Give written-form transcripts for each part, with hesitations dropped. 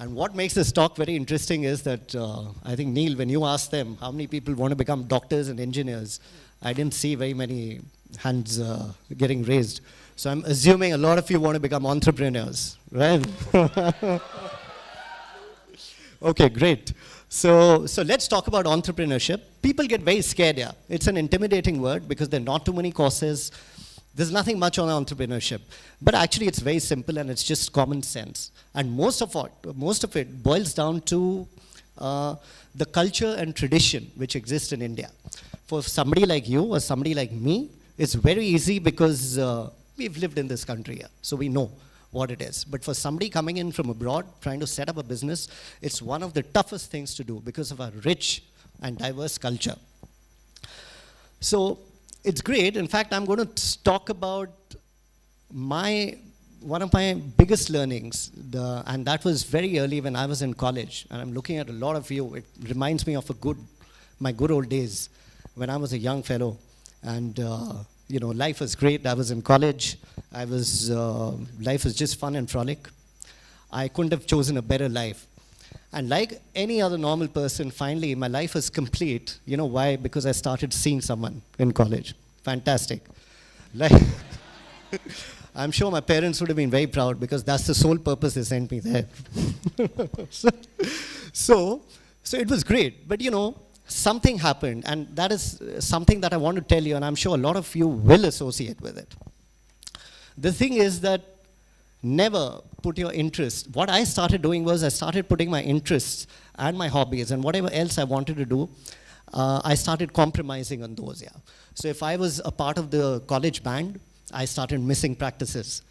And what makes this talk very interesting is that I think, Neil, when you asked them how many people want to become doctors and engineers, I didn't see very many hands getting raised. So I'm assuming a lot of you want to become entrepreneurs, right? Okay, great. So let's talk about entrepreneurship. People get very scared here. It's an intimidating word because there are not too many courses. There's nothing much on entrepreneurship. But actually, it's very simple and it's just common sense. And most of it boils down to the culture and tradition which exists in India. For somebody like you or somebody like me, it's very easy because we've lived in this country here, so we know what it is. But for somebody coming in from abroad, trying to set up a business, it's one of the toughest things to do because of our rich and diverse culture. So it's great. In fact, I'm going to talk about one of my biggest learnings, and that was very early when I was in college. And I'm looking at a lot of you. It reminds me of my good old days when I was a young fellow. And life was great. I was in college. Life was just fun and frolic. I couldn't have chosen a better life. And like any other normal person, finally, my life was complete. You know why? Because I started seeing someone in college. Fantastic. I'm sure my parents would have been very proud because that's the sole purpose they sent me there. so it was great. But something happened, and that is something that I want to tell you, and I'm sure a lot of you will associate with it. The thing is that never put your interest. What I started doing was I started putting my interests and my hobbies and whatever else I wanted to do, I started compromising on those, yeah. So if I was a part of the college band, I started missing practices.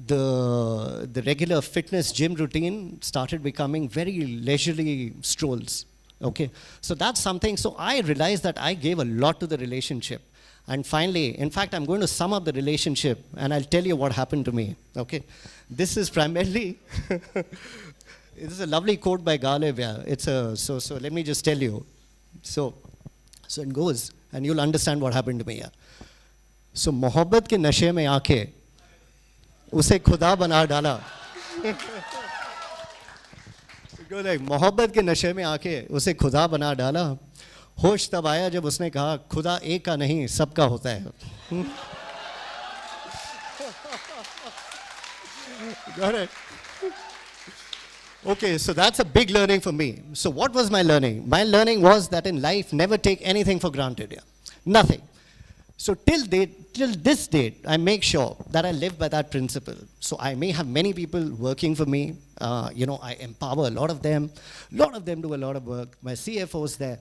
The regular fitness gym routine started becoming very leisurely strolls. Okay, so that's something. So I realized that I gave a lot to the relationship. And finally, in fact, I'm going to sum up the relationship and I'll tell you what happened to me. Okay, this is primarily, this is a lovely quote by Galeb. Yeah. So let me just tell you. So it goes, and you'll understand what happened to me. Yeah. So मोहब्बत के नशे में आके उसे खुदा बना डाला. मोहब्बत के नशे में आके उसे खुदा बना डाला. होश तब आया जब उसने कहा खुदा एक का नहीं सबका होता है. Got it? Okay, so that's a big learning for me. So what was my learning? My learning was that in life, never take anything for granted. Yeah. Nothing. So till this date, I make sure that I live by that principle. So I may have many people working for me. I empower a lot of them. A lot of them do a lot of work. My CFO is there.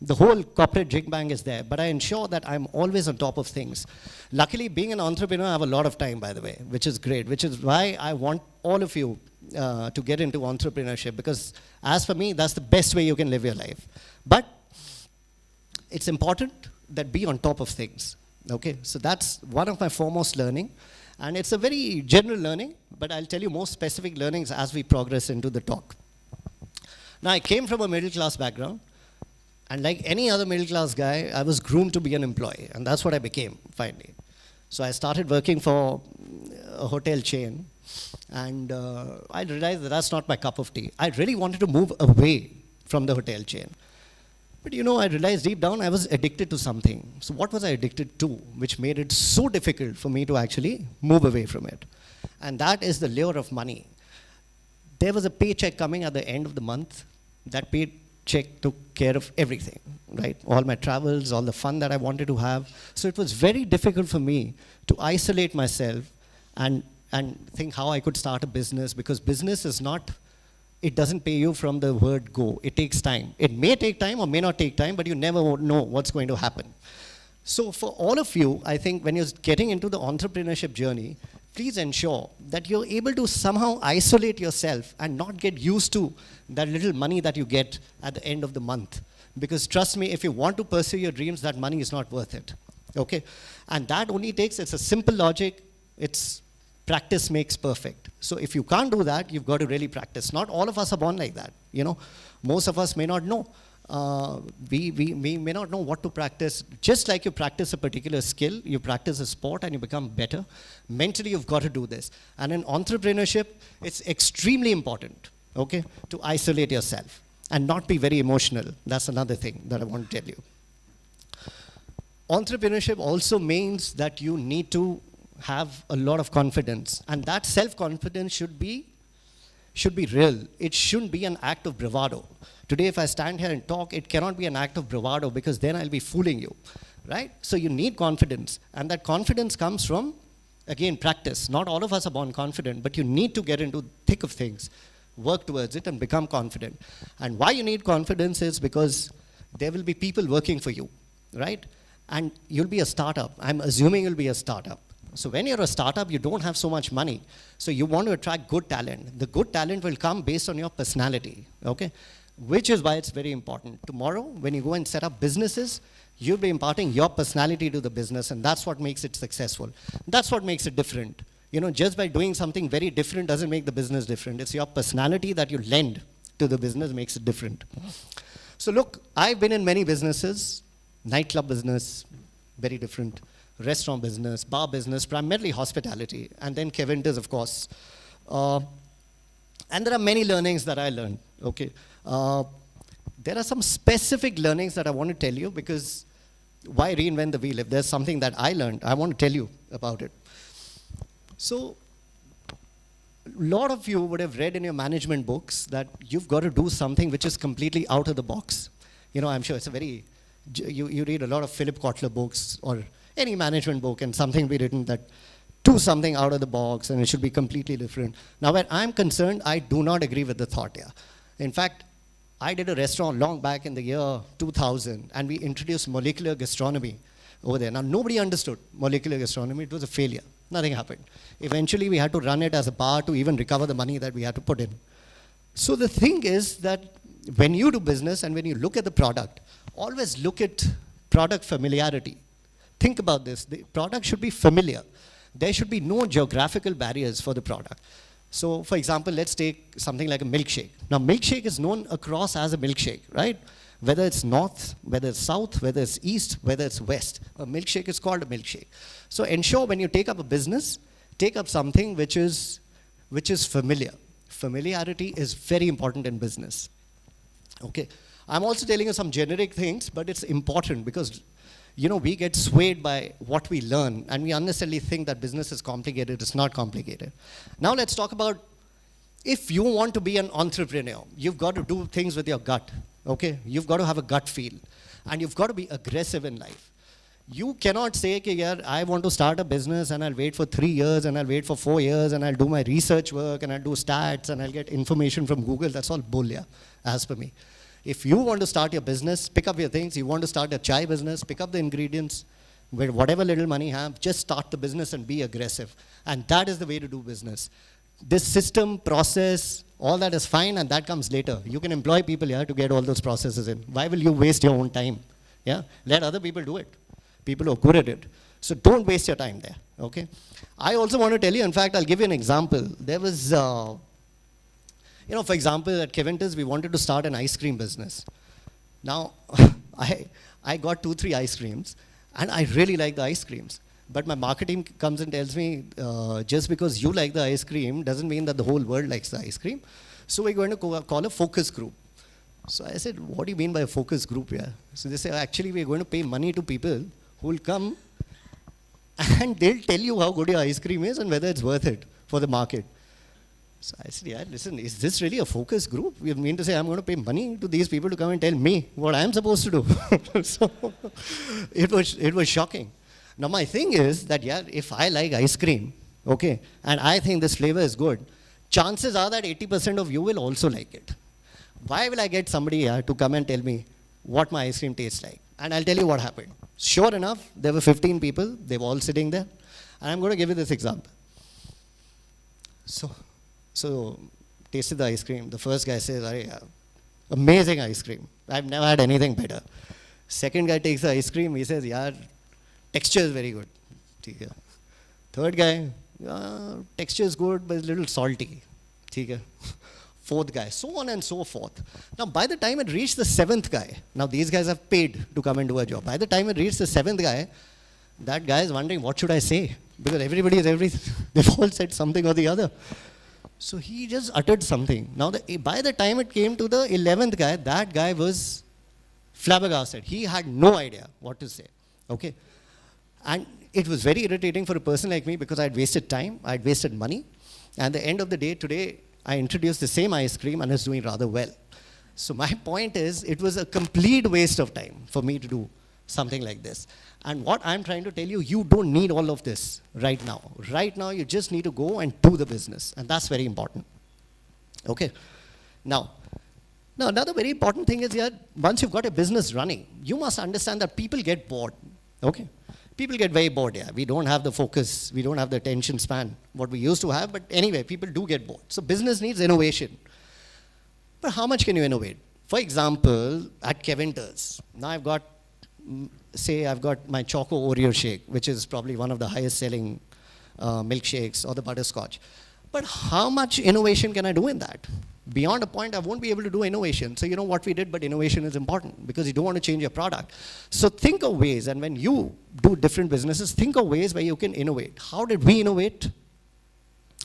The whole corporate jig bang is there. But I ensure that I'm always on top of things. Luckily, being an entrepreneur, I have a lot of time, by the way, which is great, which is why I want all of you to get into entrepreneurship. Because as for me, that's the best way you can live your life. But it's important that be on top of things. Okay, so that's one of my foremost learning. And it's a very general learning, but I'll tell you more specific learnings as we progress into the talk. Now, I came from a middle class background. And like any other middle class guy, I was groomed to be an employee. And that's what I became, finally. So I started working for a hotel chain. And I realized that that's not my cup of tea. I really wanted to move away from the hotel chain. But I realized deep down I was addicted to something. So what was I addicted to, which made it so difficult for me to actually move away from it? And that is the lure of money. There was a paycheck coming at the end of the month. That paycheck took care of everything, right? All my travels, all the fun that I wanted to have. So it was very difficult for me to isolate myself and think how I could start a business, because business is not, it doesn't pay you from the word go. It takes time. It may take time or may not take time, but you never know what's going to happen. So for all of you, I think when you're getting into the entrepreneurship journey, please ensure that you're able to somehow isolate yourself and not get used to that little money that you get at the end of the month. Because trust me, if you want to pursue your dreams, that money is not worth it. Okay? And that only takes, it's a simple logic. It's practice makes perfect. So if you can't do that, you've got to really practice. Not all of us are born like that. Most of us may not know. We may not know what to practice. Just like you practice a particular skill, you practice a sport and you become better. Mentally, you've got to do this. And in entrepreneurship, it's extremely important okay, to isolate yourself and not be very emotional. That's another thing that I want to tell you. Entrepreneurship also means that you need to have a lot of confidence, and that self-confidence should be real. It shouldn't be an act of bravado. Today, if I stand here and talk, it cannot be an act of bravado because then I'll be fooling you, right? So you need confidence, and that confidence comes from, again, practice. Not all of us are born confident, but you need to get into the thick of things, work towards it, and become confident. And why you need confidence is because there will be people working for you, right? And you'll be a startup. I'm assuming you'll be a startup. So when you're a startup, you don't have so much money. So you want to attract good talent. The good talent will come based on your personality, okay? Which is why it's very important. Tomorrow, when you go and set up businesses, you'll be imparting your personality to the business, and that's what makes it successful. That's what makes it different. You know, just by doing something very different doesn't make the business different. It's your personality that you lend to the business makes it different. So look, I've been in many businesses. Nightclub business, very different. Restaurant business, bar business, primarily hospitality, and then Kevinters, of course. And there are many learnings that I learned, okay? There are some specific learnings that I want to tell you because why reinvent the wheel? If there's something that I learned, I want to tell you about it. So, a lot of you would have read in your management books that you've got to do something which is completely out of the box. You know, I'm sure it's a very, you read a lot of Philip Kotler books or any management book and something be written that do something out of the box and it should be completely different. Now, where I'm concerned, I do not agree with the thought here. In fact, I did a restaurant long back in the year 2000 and we introduced molecular gastronomy over there. Now, nobody understood molecular gastronomy. It was a failure. Nothing happened. Eventually, we had to run it as a bar to even recover the money that we had to put in. So the thing is that when you do business and when you look at the product, always look at product familiarity. Think about this. The product should be familiar. There should be no geographical barriers for the product. So, for example, let's take something like a milkshake. Now, milkshake is known across as a milkshake, right? Whether it's north, whether it's south, whether it's east, whether it's west, a milkshake is called a milkshake. So ensure when you take up a business, take up something which is familiar. Familiarity is very important in business. Okay. I'm also telling you some generic things, but it's important because you know, we get swayed by what we learn and we unnecessarily think that business is complicated. It's not complicated. Now let's talk about if you want to be an entrepreneur, you've got to do things with your gut, okay? You've got to have a gut feel and you've got to be aggressive in life. You cannot say, okay, yeah, I want to start a business and I'll wait for 3 years and I'll wait for 4 years and I'll do my research work and I'll do stats and I'll get information from Google. That's all bull, yeah, as per me. If you want to start your business, pick up your things. You want to start a chai business, pick up the ingredients, with whatever little money you have, just start the business and be aggressive. And that is the way to do business. This system, process, all that is fine and that comes later. You can employ people here to get all those processes in. Why will you waste your own time? Yeah? Let other people do it. People who are good at it. So don't waste your time there, okay? I also want to tell you, in fact, I'll give you an example. There was, you know, for example, at Kevinters, we wanted to start an ice cream business. Now, I got 2-3 ice creams, and I really like the ice creams. But my marketing comes and tells me, just because you like the ice cream doesn't mean that the whole world likes the ice cream. So we're going to call a focus group. So I said, what do you mean by a focus group here? So they say, actually, we're going to pay money to people who will come and they'll tell you how good your ice cream is and whether it's worth it for the market. So I said, yeah, listen, is this really a focus group? You mean to say I'm going to pay money to these people to come and tell me what I'm supposed to do? So it was shocking. Now my thing is that, yeah, if I like ice cream, okay, and I think this flavor is good, chances are that 80% of you will also like it. Why will I get somebody here to come and tell me what my ice cream tastes like? And I'll tell you what happened. Sure enough, there were 15 people. They were all sitting there. And I'm going to give you this example. So tasted the ice cream. The first guy says, amazing ice cream. I've never had anything better. Second guy takes the ice cream. He says, yeah, texture is very good. Third guy, texture is good, but it's a little salty. Fourth guy, so on and so forth. Now, by the time it reached the 7th guy, now these guys have paid to come and do a job. By the time it reached the 7th guy, that guy is wondering, what should I say? Because they've all said something or the other. So he just uttered something. Now, by the time it came to the 11th guy, that guy was flabbergasted. He had no idea what to say. Okay? And it was very irritating for a person like me because I'd wasted time, I'd wasted money. And at the end of the day, today, I introduced the same ice cream and it's doing rather well. So my point is, it was a complete waste of time for me to do something like this. And what I'm trying to tell you, you don't need all of this right now. Right now, you just need to go and do the business. And that's very important. Okay? Now, another very important thing is here, once you've got a business running, you must understand that people get bored. Okay? People get very bored, yeah. We don't have the focus, we don't have the attention span, what we used to have, but anyway, people do get bored. So business needs innovation. But how much can you innovate? For example, at Kevinter's, now I've got my Choco Oreo shake, which is probably one of the highest selling milkshakes, or the butterscotch. But how much innovation can I do in that? Beyond a point, I won't be able to do innovation. So you know what we did, but innovation is important because you don't want to change your product. So think of ways, and when you do different businesses, think of ways where you can innovate. How did we innovate?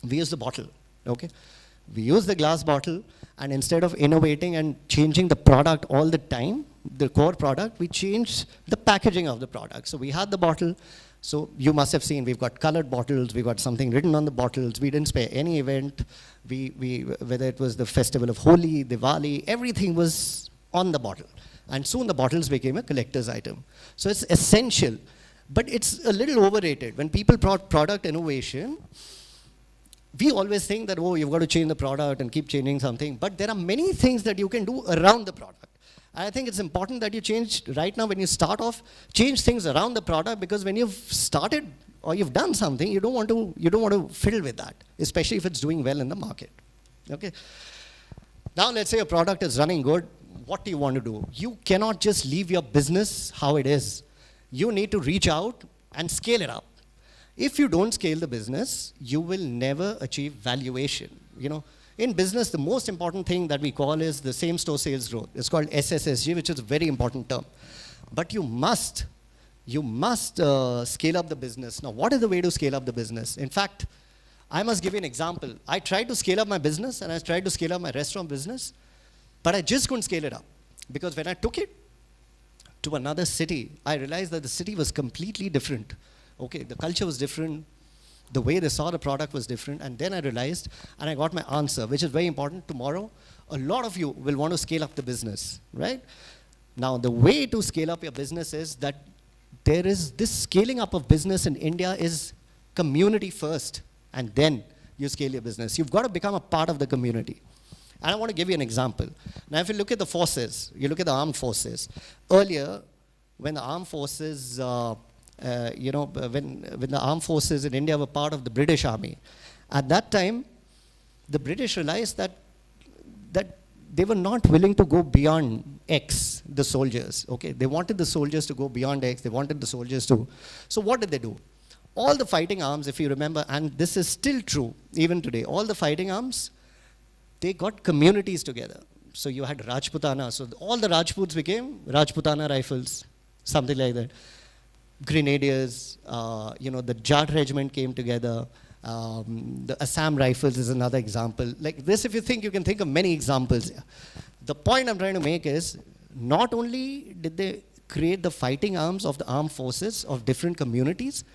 We use the bottle, okay? We use the glass bottle, and instead of innovating and changing the product all the time, the core product, we changed the packaging of the product. So we had the bottle. So you must have seen we've got colored bottles, we've got something written on the bottles. We didn't spare any event. Whether it was the festival of Holi, Diwali, everything was on the bottle. And soon the bottles became a collector's item. So it's essential, but it's a little overrated. When people brought product innovation, we always think that, oh, you've got to change the product and keep changing something. But there are many things that you can do around the product. I think it's important that you change, right now when you start off, change things around the product, because when you've started or you've done something, you don't want to fiddle with that, especially if it's doing well in the market. Okay? Now let's say your product is running good. What do you want to do? You cannot just leave your business how it is. You need to reach out and scale it up. If you don't scale the business, you will never achieve valuation. You know, in business, the most important thing that we call is the same store sales growth. It's called SSSG, which is a very important term. But you must scale up the business. Now, what is the way to scale up the business? In fact, I must give you an example. I tried to scale up my business, and I tried to scale up my restaurant business, but I just couldn't scale it up. Because when I took it to another city, I realized that the city was completely different. Okay, the culture was different. The way they saw the product was different. And then I realized, and I got my answer, which is very important. Tomorrow, a lot of you will want to scale up the business, right? Now, the way to scale up your business is that there is this scaling up of business in India is community first, and then you scale your business. You've got to become a part of the community. And I want to give you an example. Now, if you look at the forces, you look at the armed forces. Earlier, when the armed forces when the armed forces in India were part of the British Army, at that time, the British realized that they were not willing to go beyond X, the soldiers. Okay, they wanted the soldiers to go beyond X. They wanted the soldiers to. So what did they do? All the fighting arms, if you remember, and this is still true even today, all the fighting arms, they got communities together. So you had Rajputana. So all the Rajputs became Rajputana rifles, something like that. Grenadiers, the Jat regiment came together. The Assam Rifles is another example. Like this, if you think, you can think of many examples. The point I'm trying to make is, not only did they create the fighting arms of the armed forces of different communities,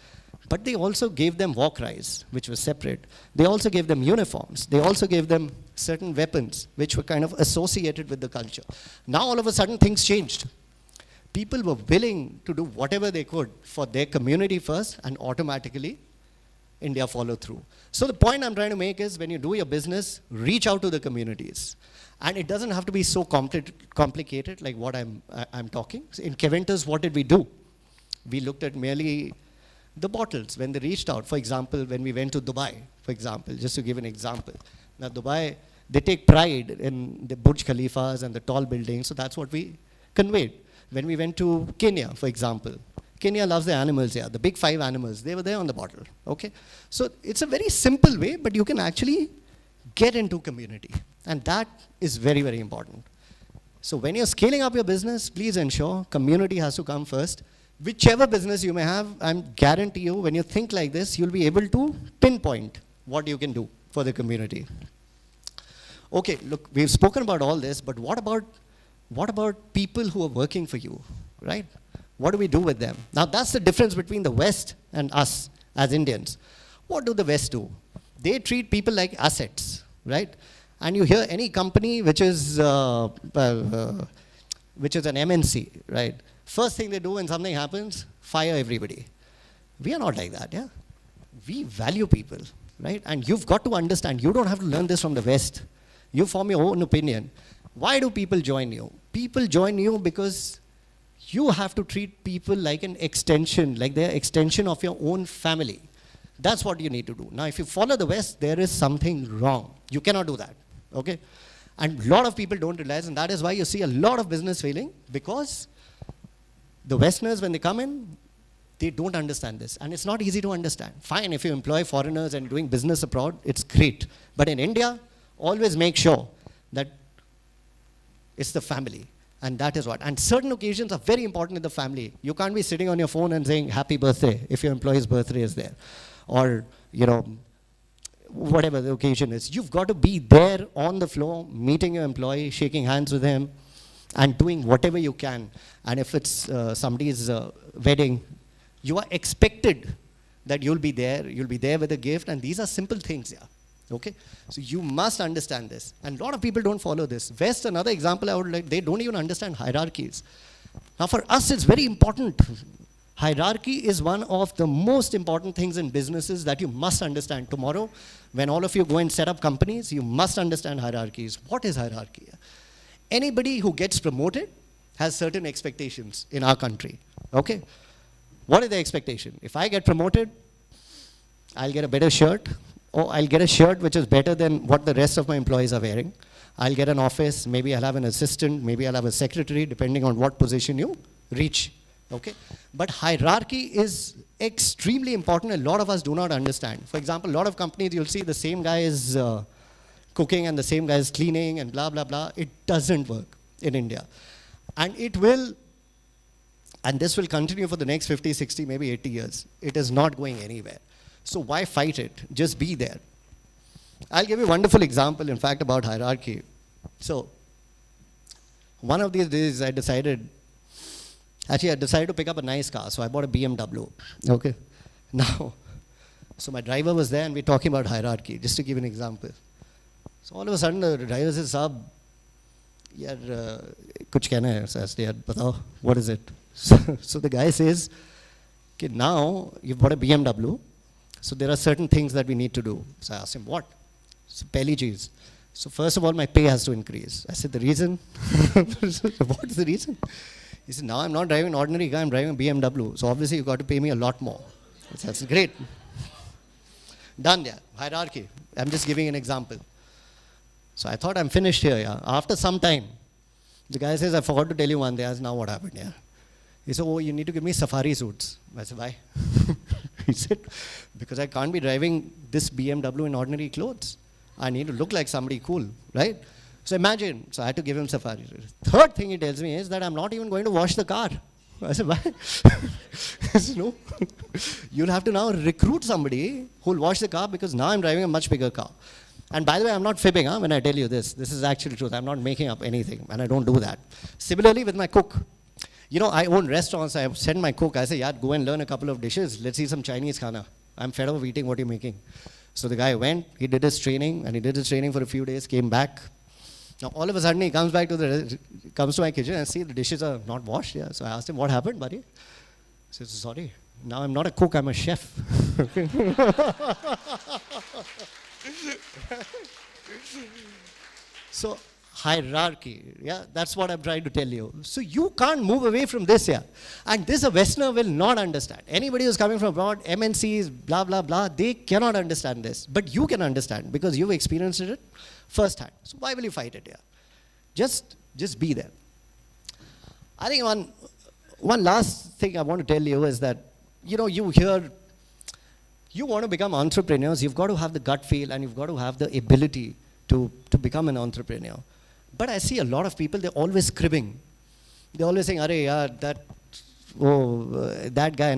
but they also gave them war cries, which was separate. They also gave them uniforms. They also gave them certain weapons, which were kind of associated with the culture. Now all of a sudden things changed. People were willing to do whatever they could for their community first, and automatically India followed through. So the point I'm trying to make is, when you do your business, reach out to the communities. And it doesn't have to be so complicated like what I'm talking. In Kevinter's, what did we do? We looked at merely the bottles when they reached out. For example, when we went to Dubai, for example, just to give an example. Now Dubai, they take pride in the Burj Khalifas and the tall buildings, so that's what we conveyed. When we went to Kenya, for example, Kenya loves the animals, yeah, the big 5 animals, they were there on the bottle, okay? So it's a very simple way, but you can actually get into community. And that is very, very important. So when you're scaling up your business, please ensure community has to come first. Whichever business you may have, I guarantee you, when you think like this, you'll be able to pinpoint what you can do. for the community. Okay, look, we've spoken about all this, but what about people who are working for you, right? What do we do with them? Now that's the difference between the West and us as Indians. What do the West do? They treat people like assets, right? And you hear any company which is an MNC, right? First thing they do when something happens, fire everybody. We are not like that, yeah? We value people, right? And you've got to understand, you don't have to learn this from the West. You form your own opinion. Why do people join you? People join you because you have to treat people like an extension, like they're extension of your own family. That's what you need to do. Now, if you follow the West, there is something wrong. You cannot do that, okay? And a lot of people don't realize, and that is why you see a lot of business failing, because the Westerners, when they come in, they don't understand this. And it's not easy to understand. Fine, if you employ foreigners and doing business abroad, it's great. But in India, always make sure that it's the family. And that is what. And certain occasions are very important in the family. You can't be sitting on your phone and saying happy birthday if your employee's birthday is there. Or, you know, whatever the occasion is. You've got to be there on the floor, meeting your employee, shaking hands with him, and doing whatever you can. And if it's somebody's wedding, you are expected that you'll be there with a gift, and these are simple things, yeah. Okay? So you must understand this. And a lot of people don't follow this. West, another example I would like, they don't even understand hierarchies. Now for us, it's very important. Hierarchy is one of the most important things in businesses that you must understand. Tomorrow, when all of you go and set up companies, you must understand hierarchies. What is hierarchy? Anybody who gets promoted has certain expectations in our country. Okay? What is the expectation? If I get promoted, I'll get a better shirt, or I'll get a shirt which is better than what the rest of my employees are wearing. I'll get an office, maybe I'll have an assistant, maybe I'll have a secretary, depending on what position you reach. Okay? But hierarchy is extremely important. A lot of us do not understand. For example, a lot of companies, you'll see the same guy is cooking and the same guy is cleaning and blah, blah, blah. It doesn't work in India. And it will, and this will continue for the next 50, 60, maybe 80 years. It is not going anywhere. So why fight it? Just be there. I'll give you a wonderful example, in fact, about hierarchy. So one of these days I decided to pick up a nice car. So I bought a BMW. Okay. Now, so my driver was there and we're talking about hierarchy, just to give an example. So all of a sudden the driver says, "Saab, yaar, kuch kehna hai?" So I said, "Yaar, batao, what is it?" So the guy says, "Okay, now you've bought a BMW. So there are certain things that we need to do." So I asked him, "What?" So pehli cheez. So first of all, my pay has to increase. I said, "The reason?" "What is the reason?" He said, "Now I'm not driving an ordinary car, I'm driving a BMW. So obviously you've got to pay me a lot more." I said, "That's great." Done, yeah. Hierarchy. I'm just giving an example. So I thought I'm finished here, yeah. After some time, the guy says, "I forgot to tell you one day." I said, "Now what happened, yeah?" He said, "Oh, you need to give me safari suits." I said, "Why?" He said, "Because I can't be driving this BMW in ordinary clothes. I need to look like somebody cool, right?" So imagine, so I had to give him safari suits. Third thing he tells me is that I'm not even going to wash the car. I said, "Why?" He said, "No, you'll have to now recruit somebody who'll wash the car because now I'm driving a much bigger car." And by the way, I'm not fibbing when I tell you this. This is actual truth. I'm not making up anything, and I don't do that. Similarly with my cook. You know, I own restaurants. I send my cook. I say, "Yeah, go and learn a couple of dishes. Let's eat some Chinese khana. I'm fed up of eating what you're making." So the guy went, he did his training, and he did his training for a few days, came back. Now all of a sudden he comes to my kitchen and see the dishes are not washed. Yeah. So I asked him, "What happened, buddy?" He says, "Sorry, now I'm not a cook, I'm a chef." So hierarchy, yeah, that's what I'm trying to tell you. So you can't move away from this, yeah. And this a Westerner will not understand. Anybody who's coming from abroad, MNCs, blah, blah, blah, they cannot understand this. But you can understand because you've experienced it firsthand. So why will you fight it, yeah? Just be there. I think one last thing I want to tell you is that, you know, you want to become entrepreneurs, you've got to have the gut feel and you've got to have the ability to become an entrepreneur. But I see a lot of people, they're always cribbing. They're always saying, "Arey, yaar, that that guy,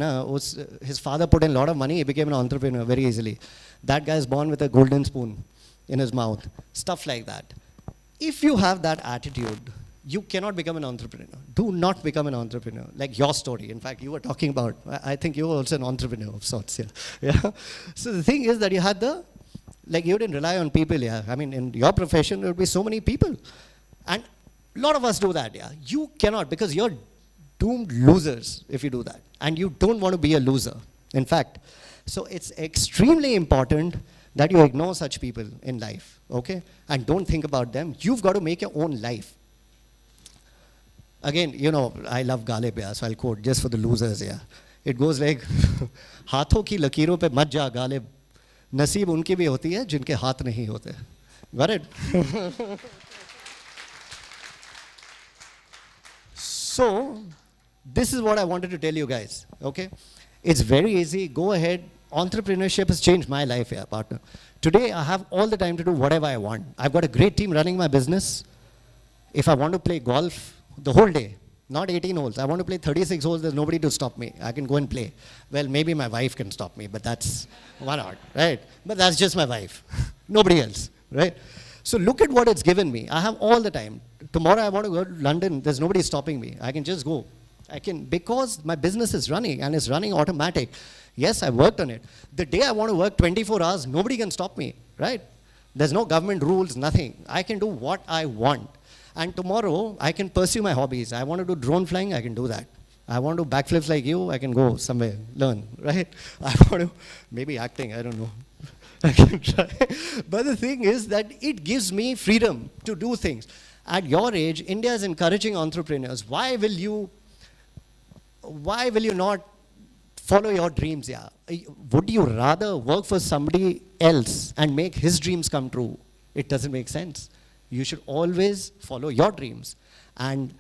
his father put in a lot of money, he became an entrepreneur very easily. That guy is born with a golden spoon in his mouth. Stuff like that. If you have that attitude, you cannot become an entrepreneur. Do not become an entrepreneur. Like your story. In fact, you were talking about, I think you were also an entrepreneur of sorts. Yeah. Yeah. So the thing is that you had you didn't rely on people. Yeah. I mean, in your profession, there would be so many people. And a lot of us do that. Yeah. You cannot, because you're doomed losers if you do that. And you don't want to be a loser. In fact, so it's extremely important that you ignore such people in life, okay? And don't think about them. You've got to make your own life. Again, I love Ghalib, yeah, so I'll quote just for the losers, yeah. It goes like, हाथों की लकीरों पे मत जा गालिब, नसीब उनकी भी होती है जिनके हाथ नहीं होते. Got it? So, this is what I wanted to tell you guys, okay? It's very easy. Go ahead. Entrepreneurship has changed my life, yeah, partner. Today, I have all the time to do whatever I want. I've got a great team running my business. If I want to play golf the whole day, not 18 holes, I want to play 36 holes, there's nobody to stop me. I can go and play. Well, maybe my wife can stop me, but that's one odd, right? But that's just my wife. Nobody else, right? So look at what it's given me. I have all the time. Tomorrow I want to go to London, there's nobody stopping me. I can just go. Because my business is running and it's running automatic. Yes, I worked on it. The day I want to work 24 hours, nobody can stop me, right? There's no government rules, nothing. I can do what I want. And tomorrow, I can pursue my hobbies. I want to do drone flying, I can do that. I want to do backflips like you, I can go somewhere, learn, right? I want to, maybe acting, I don't know. I can try. But the thing is that it gives me freedom to do things. At your age, India is encouraging entrepreneurs. Why will you not follow your dreams? Yeah. Would you rather work for somebody else and make his dreams come true? It doesn't make sense. You should always follow your dreams. And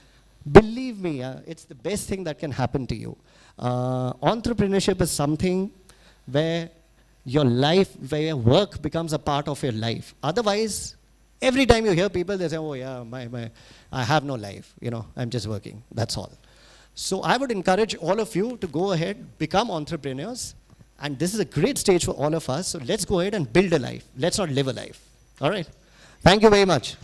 believe me, it's the best thing that can happen to you. Entrepreneurship is something where your life, where your work becomes a part of your life. Otherwise, every time you hear people, they say, oh yeah, I have no life. I'm just working. That's all. So I would encourage all of you to go ahead, become entrepreneurs. And this is a great stage for all of us. So let's go ahead and build a life. Let's not live a life. All right? Thank you very much.